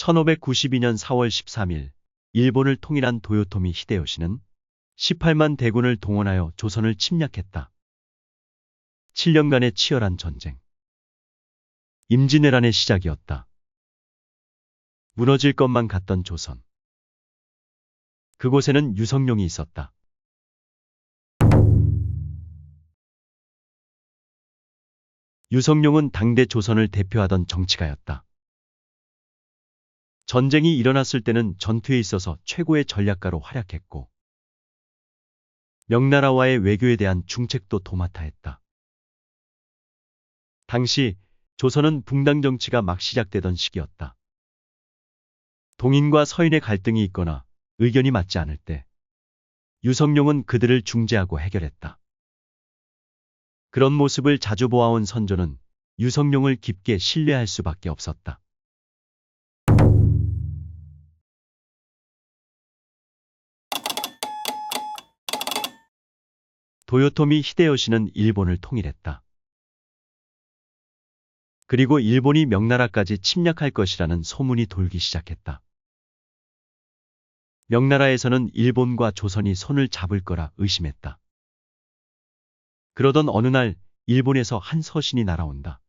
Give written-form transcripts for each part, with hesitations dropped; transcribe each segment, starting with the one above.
1592년 4월 13일 일본을 통일한 도요토미 히데요시는 18만 대군을 동원하여 조선을 침략했다. 7년간의 치열한 전쟁. 임진왜란의 시작이었다. 무너질 것만 같던 조선. 그곳에는 유성룡이 있었다. 유성룡은 당대 조선을 대표하던 정치가였다. 전쟁이 일어났을 때는 전투에 있어서 최고의 전략가로 활약했고 명나라와의 외교에 대한 중책도 도맡아 했다. 당시 조선은 붕당 정치가 막 시작되던 시기였다. 동인과 서인의 갈등이 있거나 의견이 맞지 않을 때 유성룡은 그들을 중재하고 해결했다. 그런 모습을 자주 보아온 선조는 유성룡을 깊게 신뢰할 수밖에 없었다. 도요토미 히데요시는 일본을 통일했다. 그리고 일본이 명나라까지 침략할 것이라는 소문이 돌기 시작했다. 명나라에서는 일본과 조선이 손을 잡을 거라 의심했다. 그러던 어느 날 일본에서 한 서신이 날아온다.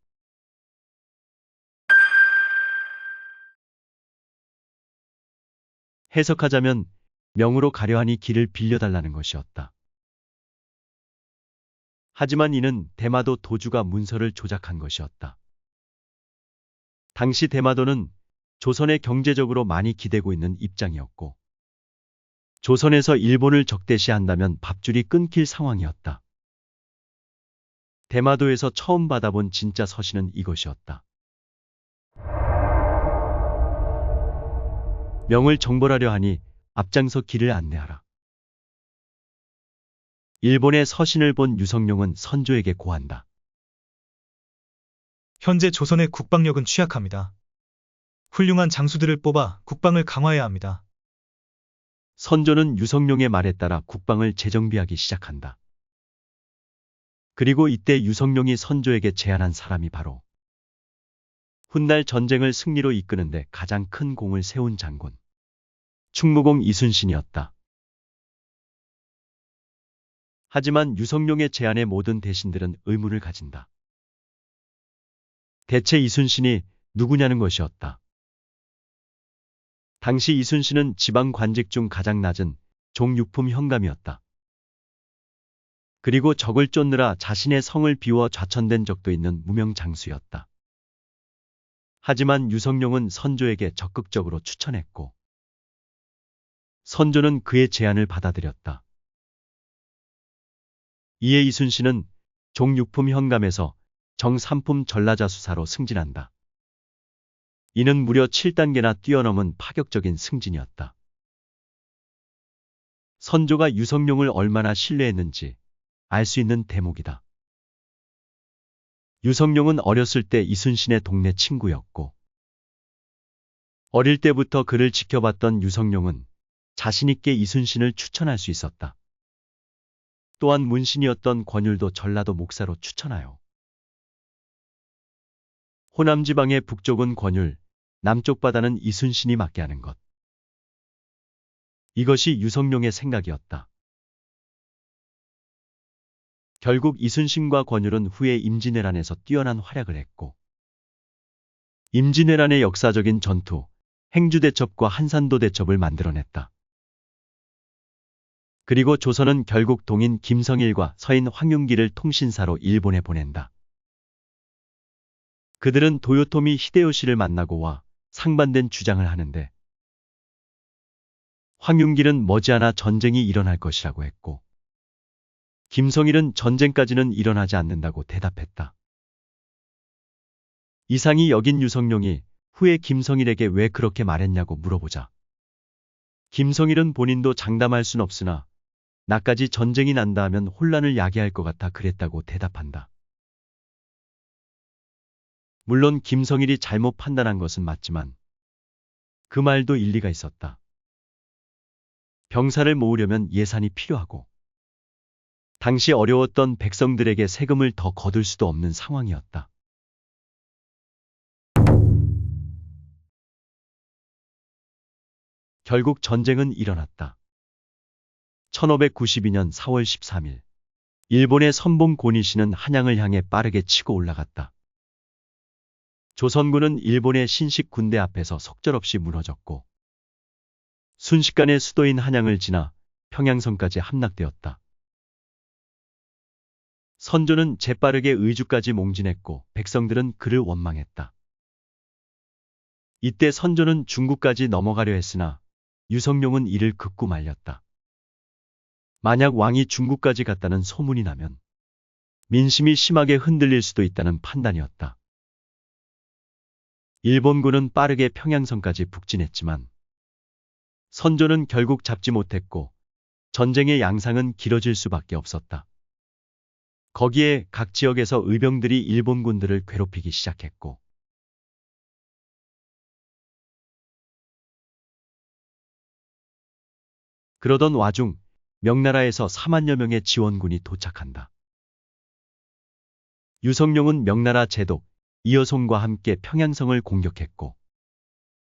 해석하자면 명으로 가려 하니 길을 빌려달라는 것이었다. 하지만 이는 대마도 도주가 문서를 조작한 것이었다. 당시 대마도는 조선에 경제적으로 많이 기대고 있는 입장이었고 조선에서 일본을 적대시한다면 밥줄이 끊길 상황이었다. 대마도에서 처음 받아본 진짜 서신은 이것이었다. 명을 정벌하려 하니 앞장서 길을 안내하라. 일본의 서신을 본 유성룡은 선조에게 고한다. 현재 조선의 국방력은 취약합니다. 훌륭한 장수들을 뽑아 국방을 강화해야 합니다. 선조는 유성룡의 말에 따라 국방을 재정비하기 시작한다. 그리고 이때 유성룡이 선조에게 제안한 사람이 바로 훗날 전쟁을 승리로 이끄는데 가장 큰 공을 세운 장군, 충무공 이순신이었다. 하지만 유성룡의 제안에 모든 대신들은 의문을 가진다. 대체 이순신이 누구냐는 것이었다. 당시 이순신은 지방 관직 중 가장 낮은 종육품 현감이었다. 그리고 적을 쫓느라 자신의 성을 비워 좌천된 적도 있는 무명 장수였다. 하지만 유성룡은 선조에게 적극적으로 추천했고 선조는 그의 제안을 받아들였다. 이에 이순신은 종육품 현감에서 정삼품 전라자수사로 승진한다. 이는 무려 7단계나 뛰어넘은 파격적인 승진이었다. 선조가 유성룡을 얼마나 신뢰했는지 알 수 있는 대목이다. 유성룡은 어렸을 때 이순신의 동네 친구였고 어릴 때부터 그를 지켜봤던 유성룡은 자신있게 이순신을 추천할 수 있었다. 또한 문신이었던 권율도 전라도 목사로 추천하여 호남 지방의 북쪽은 권율, 남쪽 바다는 이순신이 맡게 하는 것. 이것이 유성룡의 생각이었다. 결국 이순신과 권율은 후에 임진왜란에서 뛰어난 활약을 했고 임진왜란의 역사적인 전투, 행주대첩과 한산도대첩을 만들어냈다. 그리고 조선은 결국 동인 김성일과 서인 황윤기를 통신사로 일본에 보낸다. 그들은 도요토미 히데요시를 만나고 와 상반된 주장을 하는데 황윤기는 머지않아 전쟁이 일어날 것이라고 했고 김성일은 전쟁까지는 일어나지 않는다고 대답했다. 이상이 여긴 유성룡이 후에 김성일에게 왜 그렇게 말했냐고 물어보자 김성일은 본인도 장담할 순 없으나 나까지 전쟁이 난다 하면 혼란을 야기할 것 같아 그랬다고 대답한다. 물론 김성일이 잘못 판단한 것은 맞지만 그 말도 일리가 있었다. 병사를 모으려면 예산이 필요하고 당시 어려웠던 백성들에게 세금을 더 거둘 수도 없는 상황이었다. 결국 전쟁은 일어났다. 1592년 4월 13일, 일본의 선봉 고니시는 한양을 향해 빠르게 치고 올라갔다. 조선군은 일본의 신식 군대 앞에서 속절없이 무너졌고, 순식간에 수도인 한양을 지나 평양성까지 함락되었다. 선조는 재빠르게 의주까지 몽진했고 백성들은 그를 원망했다. 이때 선조는 중국까지 넘어가려 했으나 유성룡은 이를 극구 말렸다. 만약 왕이 중국까지 갔다는 소문이 나면 민심이 심하게 흔들릴 수도 있다는 판단이었다. 일본군은 빠르게 평양성까지 북진했지만 선조는 결국 잡지 못했고 전쟁의 양상은 길어질 수밖에 없었다. 거기에 각 지역에서 의병들이 일본군들을 괴롭히기 시작했고 그러던 와중 명나라에서 4만여 명의 지원군이 도착한다. 유성룡은 명나라 제독 이여송과 함께 평양성을 공격했고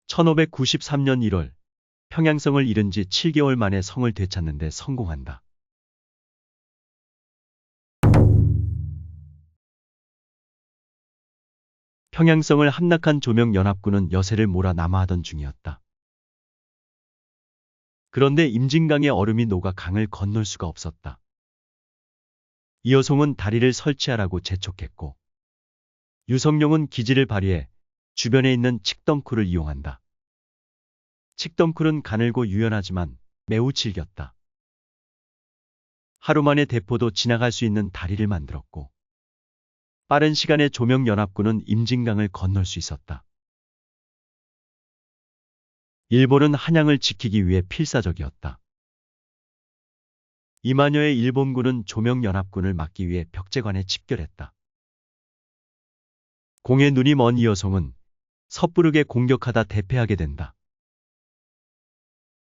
1593년 1월 평양성을 잃은 지 7개월 만에 성을 되찾는 데 성공한다. 평양성을 함락한 조명연합군은 여세를 몰아 남하하던 중이었다. 그런데 임진강의 얼음이 녹아 강을 건널 수가 없었다. 이여송은 다리를 설치하라고 재촉했고 유성룡은 기지를 발휘해 주변에 있는 칡덩쿨을 이용한다. 칡덩쿨은 가늘고 유연하지만 매우 질겼다. 하루 만에 대포도 지나갈 수 있는 다리를 만들었고 빠른 시간에 조명연합군은 임진강을 건널 수 있었다. 일본은 한양을 지키기 위해 필사적이었다. 2만여의 일본군은 조명연합군을 막기 위해 벽제관에 집결했다. 공의 눈이 먼 이여송은 섣부르게 공격하다 대패하게 된다.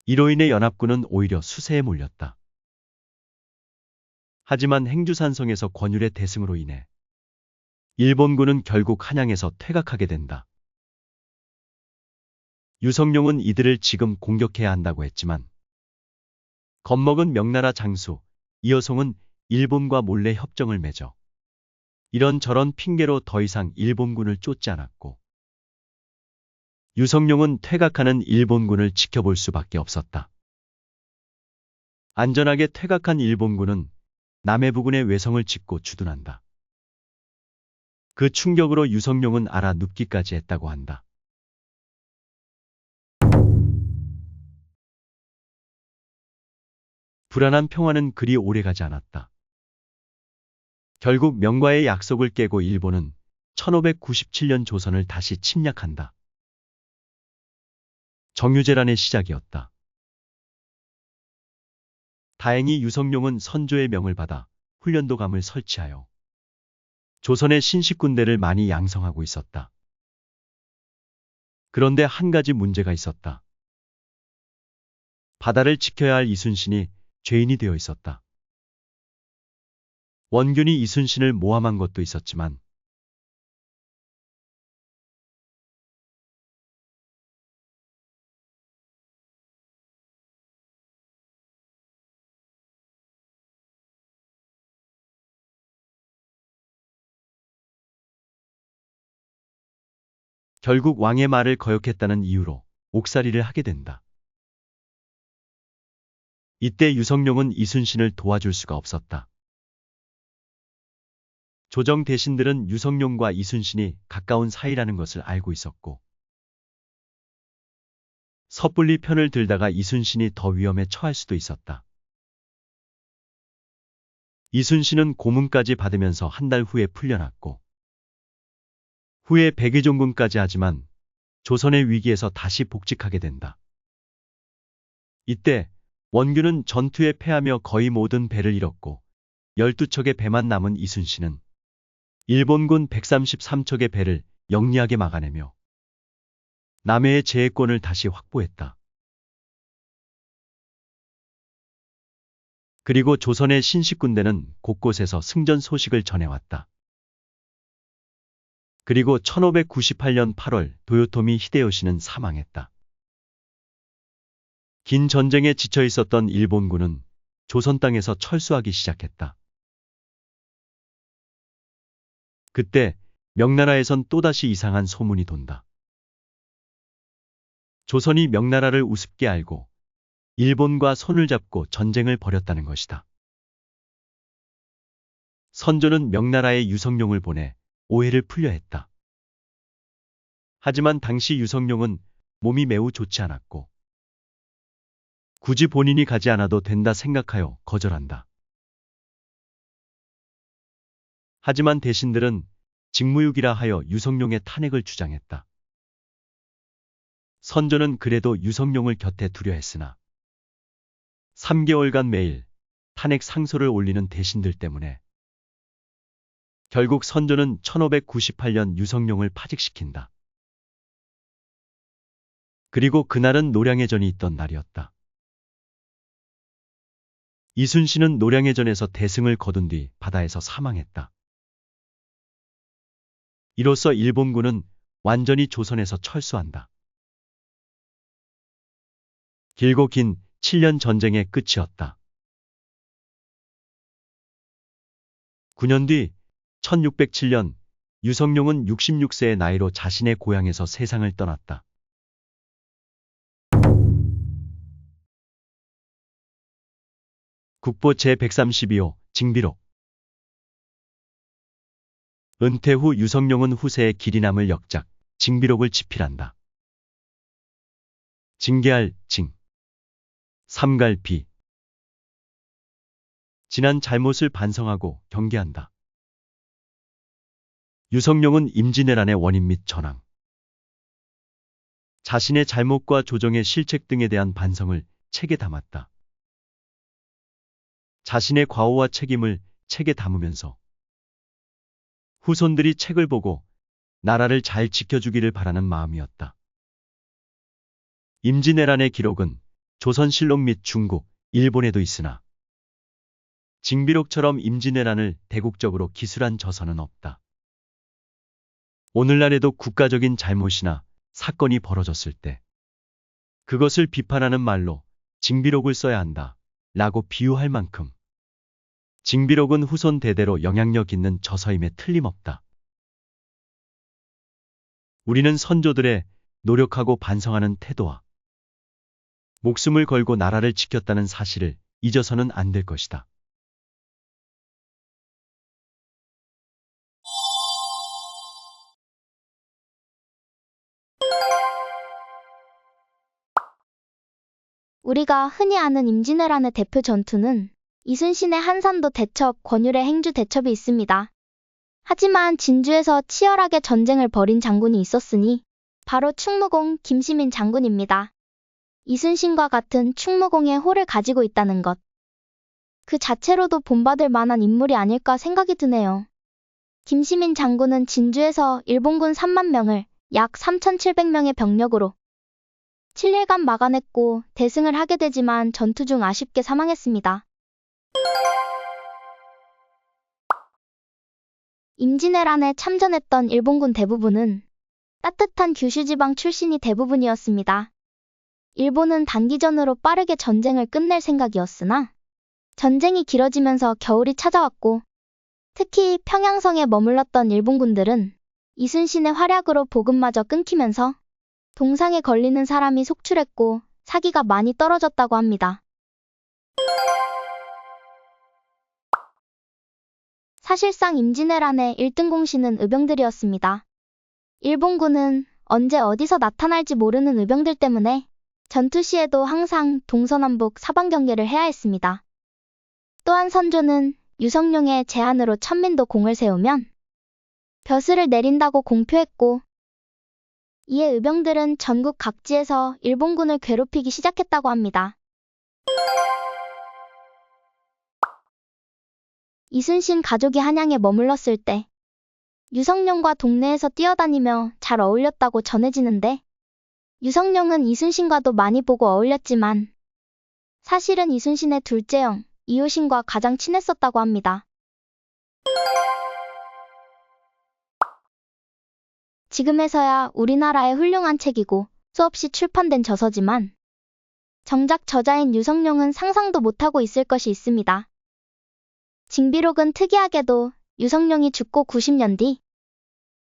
이로 인해 연합군은 오히려 수세에 몰렸다. 하지만 행주산성에서 권율의 대승으로 인해 일본군은 결국 한양에서 퇴각하게 된다. 유성룡은 이들을 지금 공격해야 한다고 했지만 겁먹은 명나라 장수 이여송은 일본과 몰래 협정을 맺어 이런저런 핑계로 더 이상 일본군을 쫓지 않았고 유성룡은 퇴각하는 일본군을 지켜볼 수밖에 없었다. 안전하게 퇴각한 일본군은 남해 부근에 외성을 짓고 주둔한다. 그 충격으로 유성룡은 알아 눕기까지 했다고 한다. 불안한 평화는 그리 오래가지 않았다. 결국 명과의 약속을 깨고 일본은 1597년 조선을 다시 침략한다. 정유재란의 시작이었다. 다행히 유성룡은 선조의 명을 받아 훈련도감을 설치하여 조선의 신식군대를 많이 양성하고 있었다. 그런데 한 가지 문제가 있었다. 바다를 지켜야 할 이순신이 죄인이 되어 있었다. 원균이 이순신을 모함한 것도 있었지만 결국 왕의 말을 거역했다는 이유로 옥살이를 하게 된다. 이때 유성룡은 이순신을 도와줄 수가 없었다. 조정 대신들은 유성룡과 이순신이 가까운 사이라는 것을 알고 있었고 섣불리 편을 들다가 이순신이 더 위험에 처할 수도 있었다. 이순신은 고문까지 받으면서 한 달 후에 풀려났고 후에 백의종군까지 하지만 조선의 위기에서 다시 복직하게 된다. 이때 원균은 전투에 패하며 거의 모든 배를 잃었고 12척의 배만 남은 이순신은 일본군 133척의 배를 영리하게 막아내며 남해의 제해권을 다시 확보했다. 그리고 조선의 신식군대는 곳곳에서 승전 소식을 전해왔다. 그리고 1598년 8월 도요토미 히데요시는 사망했다. 긴 전쟁에 지쳐 있었던 일본군은 조선 땅에서 철수하기 시작했다. 그때 명나라에선 또다시 이상한 소문이 돈다. 조선이 명나라를 우습게 알고 일본과 손을 잡고 전쟁을 벌였다는 것이다. 선조는 명나라에 유성룡을 보내 오해를 풀려 했다. 하지만 당시 유성룡은 몸이 매우 좋지 않았고 굳이 본인이 가지 않아도 된다 생각하여 거절한다. 하지만 대신들은 직무유기라 하여 유성룡의 탄핵을 주장했다. 선조는 그래도 유성룡을 곁에 두려 했으나 3개월간 매일 탄핵 상소를 올리는 대신들 때문에 결국 선조는 1598년 유성룡을 파직시킨다. 그리고 그날은 노량해전이 있던 날이었다. 이순신은 노량해전에서 대승을 거둔 뒤 바다에서 사망했다. 이로써 일본군은 완전히 조선에서 철수한다. 길고 긴 7년 전쟁의 끝이었다. 9년 뒤 1607년 유성룡은 66세의 나이로 자신의 고향에서 세상을 떠났다. 국보 제132호 징비록. 은퇴 후 유성룡은 후세의 길이 남을 역작 징비록을 집필한다. 징계할 징, 삼갈 비. 지난 잘못을 반성하고 경계한다. 유성룡은 임진왜란의 원인 및 전황, 자신의 잘못과 조정의 실책 등에 대한 반성을 책에 담았다. 자신의 과오와 책임을 책에 담으면서 후손들이 책을 보고 나라를 잘 지켜주기를 바라는 마음이었다. 임진왜란의 기록은 조선실록 및 중국, 일본에도 있으나 징비록처럼 임진왜란을 대국적으로 기술한 저서는 없다. 오늘날에도 국가적인 잘못이나 사건이 벌어졌을 때 그것을 비판하는 말로 징비록을 써야 한다 라고 비유할 만큼 징비록은 후손 대대로 영향력 있는 저서임에 틀림없다. 우리는 선조들의 노력하고 반성하는 태도와 목숨을 걸고 나라를 지켰다는 사실을 잊어서는 안 될 것이다. 우리가 흔히 아는 임진왜란의 대표 전투는 이순신의 한산도 대첩, 권율의 행주 대첩이 있습니다. 하지만 진주에서 치열하게 전쟁을 벌인 장군이 있었으니 바로 충무공 김시민 장군입니다. 이순신과 같은 충무공의 호를 가지고 있다는 것. 그 자체로도 본받을 만한 인물이 아닐까 생각이 드네요. 김시민 장군은 진주에서 일본군 3만 명을 약 3,700명의 병력으로 7일간 막아냈고 대승을 하게 되지만 전투 중 아쉽게 사망했습니다. 임진왜란에 참전했던 일본군 대부분은 따뜻한 규슈지방 출신이 대부분이었습니다. 일본은 단기전으로 빠르게 전쟁을 끝낼 생각이었으나 전쟁이 길어지면서 겨울이 찾아왔고 특히 평양성에 머물렀던 일본군들은 이순신의 활약으로 보급마저 끊기면서 동상에 걸리는 사람이 속출했고 사기가 많이 떨어졌다고 합니다. 사실상 임진왜란의 1등 공신은 의병들이었습니다. 일본군은 언제 어디서 나타날지 모르는 의병들 때문에 전투 시에도 항상 동서남북 사방 경계를 해야 했습니다. 또한 선조는 유성룡의 제안으로 천민도 공을 세우면 벼슬을 내린다고 공표했고 이에 의병들은 전국 각지에서 일본군을 괴롭히기 시작했다고 합니다. 이순신 가족이 한양에 머물렀을 때 유성룡과 동네에서 뛰어다니며 잘 어울렸다고 전해지는데 유성룡은 이순신과도 많이 보고 어울렸지만 사실은 이순신의 둘째 형 이효신과 가장 친했었다고 합니다. 지금에서야 우리나라의 훌륭한 책이고 수없이 출판된 저서지만 정작 저자인 유성룡은 상상도 못하고 있을 것이 있습니다. 징비록은 특이하게도 유성룡이 죽고 90년 뒤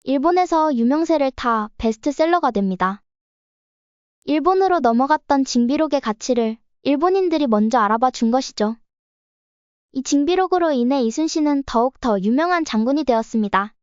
일본에서 유명세를 타 베스트셀러가 됩니다. 일본으로 넘어갔던 징비록의 가치를 일본인들이 먼저 알아봐 준 것이죠. 이 징비록으로 인해 이순신은 더욱 더 유명한 장군이 되었습니다.